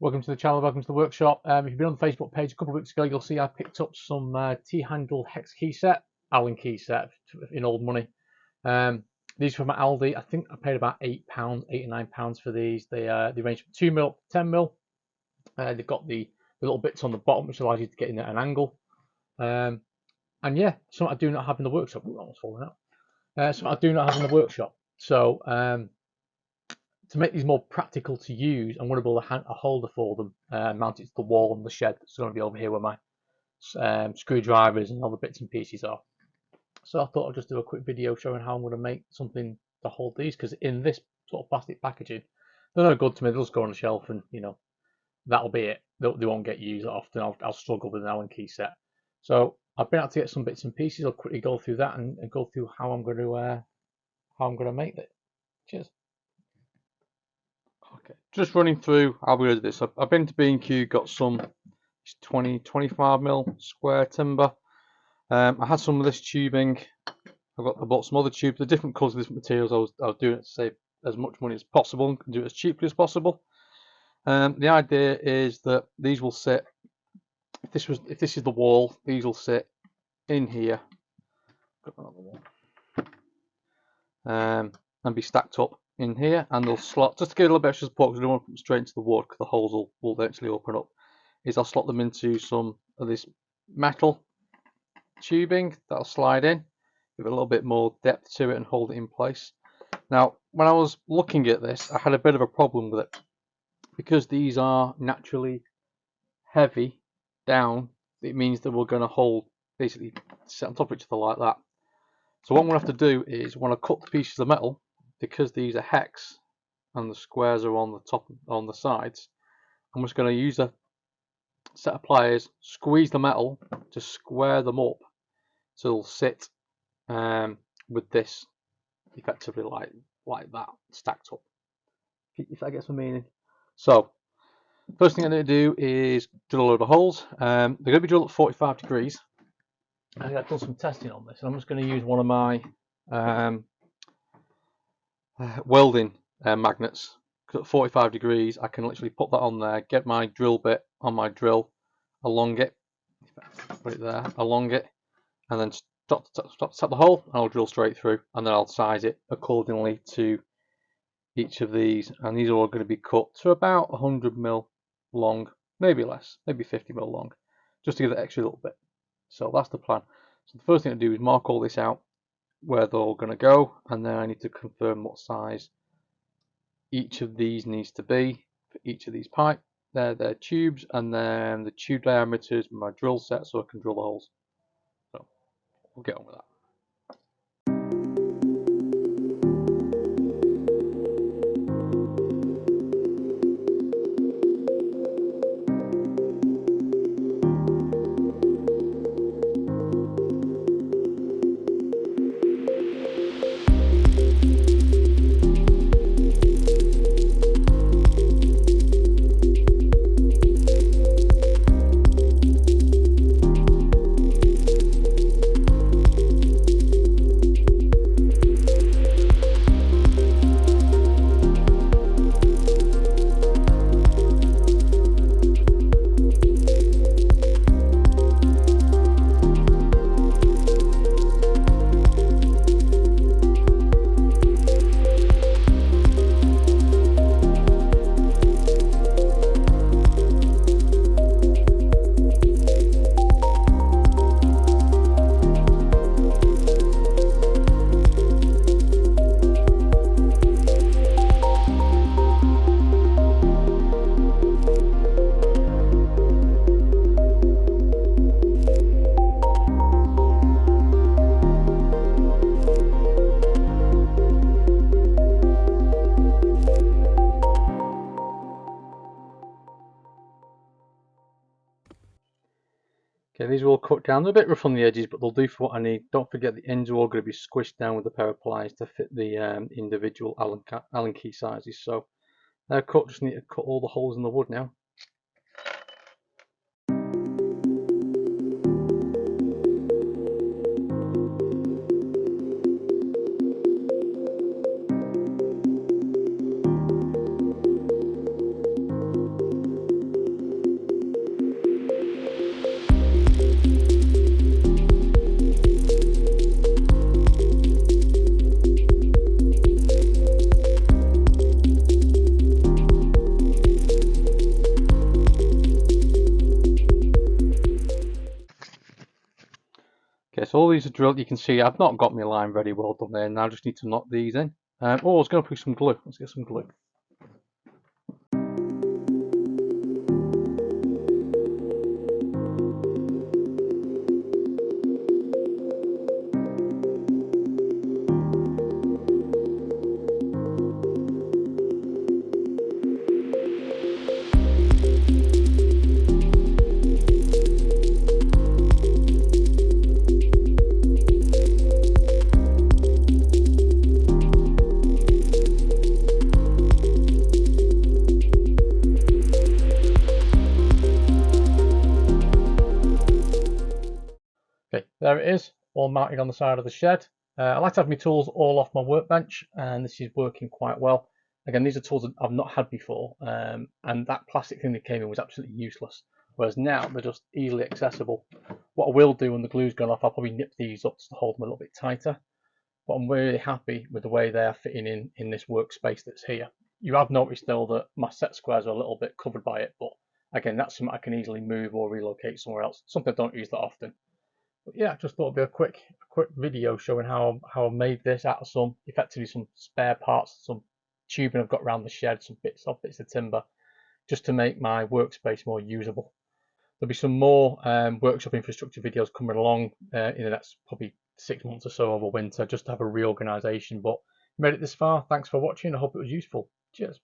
Welcome to the channel, welcome to the workshop. If you've been on the Facebook page a couple of weeks ago, you'll see I picked up some T-handled hex key set, Allen key set in old money. These from Aldi. I think I paid about £8, £8 or £9 for these. They range from 2mm to 10mm. They've got the little bits on the bottom which allows you to get in at an angle. And yeah, something I do not have in the workshop. Ooh, almost falling out. Something I do not have in the workshop. So to make these more practical to use, I'm going to build a holder for them, mount it to the wall on the shed. It's going to be over here where my screwdrivers and other bits and pieces are. So I thought I'd just do a quick video showing how I'm going to make something to hold these, because in this sort of plastic packaging, they're no good to me. They'll just go on the shelf and, you know, that'll be it. They won't get used often. I'll struggle with an Allen key set. So I've been able to get some bits and pieces. I'll quickly go through that and go through how I'm going to make it. Cheers. Okay, just running through how we do this. I've been to B&Q, got some 25mm square timber. I had some of this tubing. I bought some other tubes, the different colours, different materials. I was doing it to save as much money as possible and do it as cheaply as possible. The idea is that these will sit. If this is the wall, these will sit in here, and be stacked up in here, and they'll slot, just to give a little bit extra support because I don't want to put them straight into the wood because the holes will eventually open up. I'll slot them into some of this metal tubing that'll slide in, give it a little bit more depth to it and hold it in place. Now, when I was looking at this, I had a bit of a problem with it because these are naturally heavy down. It means that we're going to hold, basically sit on top of each other like that. So what I'm going to have to do is, when I cut the pieces of metal, because these are hex and the squares are on the top, on the sides, I'm just going to use a set of pliers, squeeze the metal to square them up so they'll sit with this effectively like that, stacked up, if that gets my meaning. So first thing I'm going to do is drill a load of holes. They're going to be drilled at 45 degrees. I've done some testing on this, and I'm just going to use one of my welding magnets. At 45 degrees, I can literally put that on there, get my drill bit on my drill along it, put it there along it, and then stop the hole, and I'll drill straight through, and then I'll size it accordingly to each of these. And these are all going to be cut to about 100mm long, maybe less, maybe 50mm long, just to give it extra little bit. So that's the plan. So the first thing to do is mark all this out where they're all going to go, and then I need to confirm what size each of these needs to be for each of these pipe. They're tubes, and then the tube diameters with my drill set so I can drill the holes. So we'll get on with that. Okay, these are all cut down. They're a bit rough on the edges, but they'll do for what I need. Don't forget the ends are all going to be squished down with a pair of pliers to fit the individual Allen key sizes. So they're cut, just need to cut all the holes in the wood now. Okay, so all these are drilled. You can see I've not got my line very well done there. Now I just need to knock these in. Oh, I was going to put some glue. Let's get some glue. Okay, there it is, all mounted on the side of the shed. I like to have my tools all off my workbench, and this is working quite well. Again, these are tools that I've not had before, and that plastic thing that came in was absolutely useless. Whereas now they're just easily accessible. What I will do when the glue's gone off, I'll probably nip these up to hold them a little bit tighter. But I'm really happy with the way they are fitting in this workspace that's here. You have noticed though that my set squares are a little bit covered by it, but again, that's something I can easily move or relocate somewhere else. Something I don't use that often. But yeah, just thought it'd be a quick video showing how I made this out of effectively some spare parts, some tubing I've got around the shed, some bits of timber, just to make my workspace more usable. There'll be some more workshop infrastructure videos coming along in the next probably 6 months or so over winter, just to have a reorganisation. But if you made it this far, thanks for watching. I hope it was useful. Cheers.